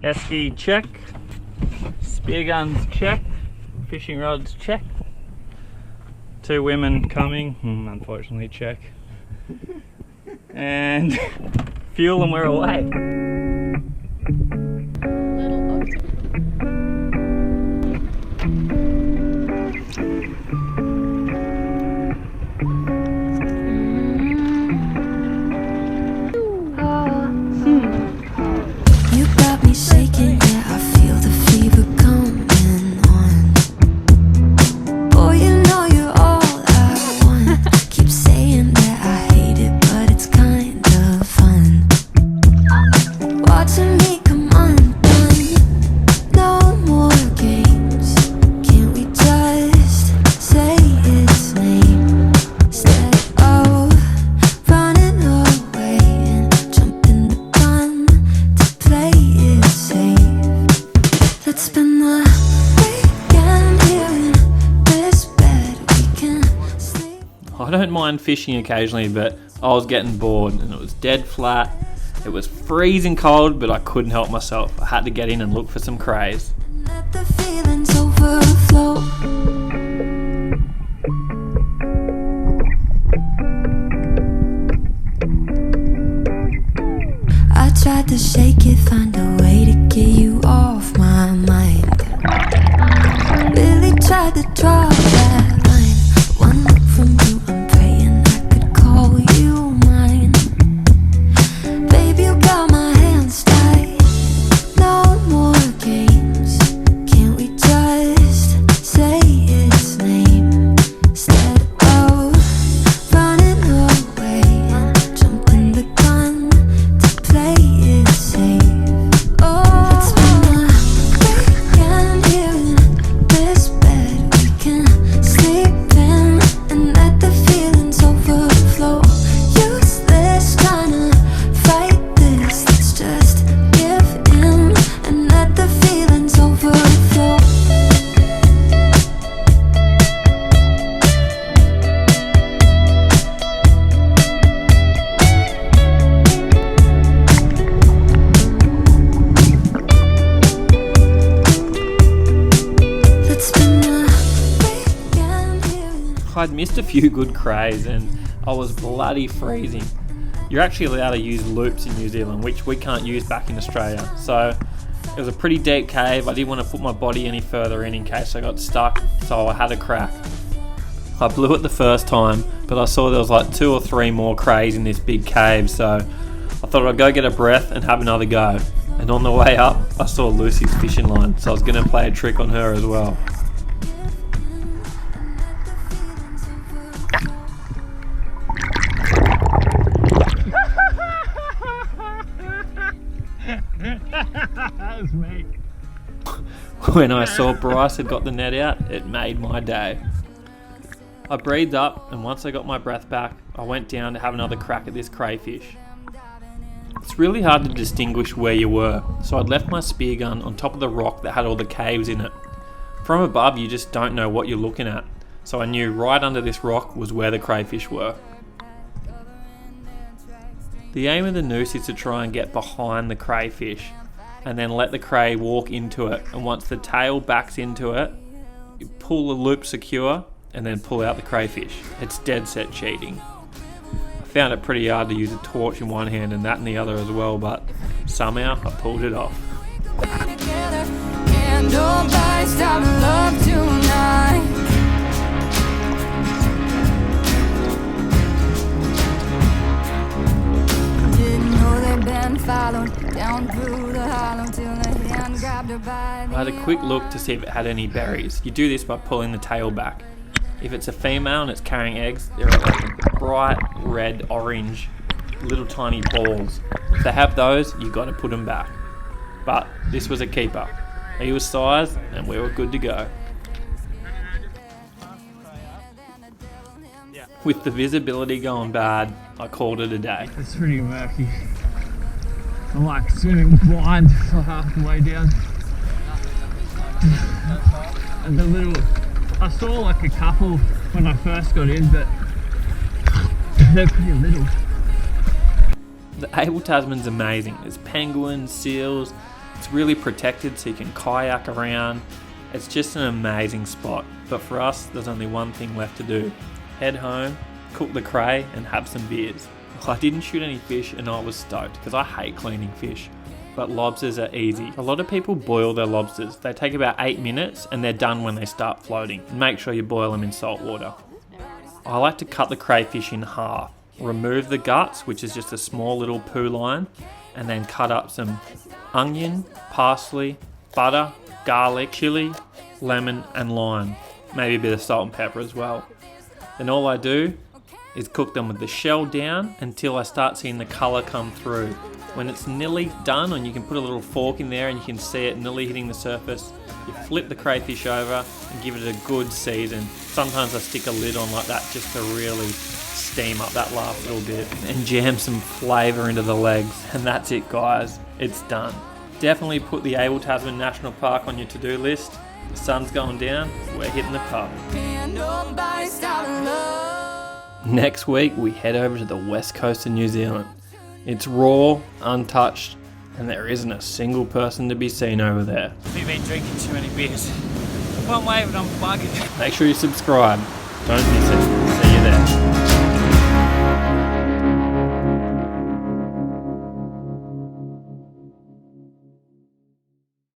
Esky check, spear guns check, fishing rods check. 2 women coming, unfortunately check. And fuel and we're away. You got me shaking, yeah, I feel the fever coming on. Boy, you know you're all I want. Keep saying that I hate it, but it's kind of fun. Watching me come undone. No more games. Can't we just say its name instead of running away and jumping the gun to play it safe? Let's spend the weekend here in this bed. We can sleep. I don't mind fishing occasionally, but I was getting bored and it was dead flat. It was freezing cold, but I couldn't help myself. I had to get in and look for some crays. Let the feelings overflow. I tried to shake it, find a way to get you off my mind. Really tried to draw that line. One look from you, I'm praying I could call you mine. Baby, you got my hands tied. No more games. Can't we just say its name instead of running away and jumping the gun to play it safe? Oh, let's spend the weekend here in this bed. We can sleep in and let the feelings overflow. Useless trying to fight this. Let's just give in and let the feelings overflow. Let's spend the weekend here in I'd missed a few good crays and I was bloody freezing. You're actually allowed to use loops in New Zealand, which we can't use back in Australia. So it was a pretty deep cave. I didn't want to put my body any further in case I got stuck, so I had a crack. I blew it the first time, but I saw there was like 2 or 3 more crays in this big cave, so I thought I'd go get a breath and have another go. And on the way up, I saw Lucy's fishing line, so I was going to play a trick on her as well. That was me. When I saw Bryce had got the net out, it made my day. I breathed up, and once I got my breath back, I went down to have another crack at this crayfish. It's really hard to distinguish where you were, so I'd left my spear gun on top of the rock that had all the caves in it. From above, you just don't know what you're looking at, so I knew right under this rock was where the crayfish were. The aim of the noose is to try and get behind the crayfish and then let the cray walk into it, and once the tail backs into it, you pull the loop secure and then pull out the crayfish. It's dead set cheating. I found it pretty hard to use a torch in one hand and that in the other as well, but somehow I pulled it off. Can't nobody stop love tonight. Didn't know they'd been followed down through the hollow till the hand grabbed her by the I had a quick look to see if it had any berries. You do this by pulling the tail back. If it's a female and it's carrying eggs, they're like bright red, orange, little tiny balls. If they have those, you got to put them back. But this was a keeper. He was sized and we were good to go. With the visibility going bad, I called it a day. It's pretty murky. I'm like swimming blind for half the way down. And the little, I saw like a couple when I first got in, but they're pretty little. The Abel Tasman's amazing. There's penguins, seals, It's really protected so you can kayak around. It's just an amazing spot. But for us, there's only one thing left to do. Head home, cook the cray and have some beers. I didn't shoot any fish and I was stoked because I hate cleaning fish. But lobsters are easy. A lot of people boil their lobsters. They take about 8 minutes and they're done when they start floating. Make sure you boil them in salt water. I like to cut the crayfish in half. Remove the guts, which is just a small little poo line, and then cut up some onion, parsley, butter, garlic, chili, lemon and lime. Maybe a bit of salt and pepper as well. Then all I do is cook them with the shell down until I start seeing the colour come through. When it's nearly done, and you can put a little fork in there and you can see it nearly hitting the surface, you flip the crayfish over and give it a good season. Sometimes I stick a lid on like that just to really steam up that last little bit and jam some flavour into the legs. And that's it, guys. It's done. Definitely put the Abel Tasman National Park on your to-do list. The sun's going down, we're hitting the pub. Next week we head over to the west coast of New Zealand. It's raw, untouched, and there isn't a single person to be seen over there. We've been drinking too many beers. One way, but I'm bugging. Make sure you subscribe. Don't miss it.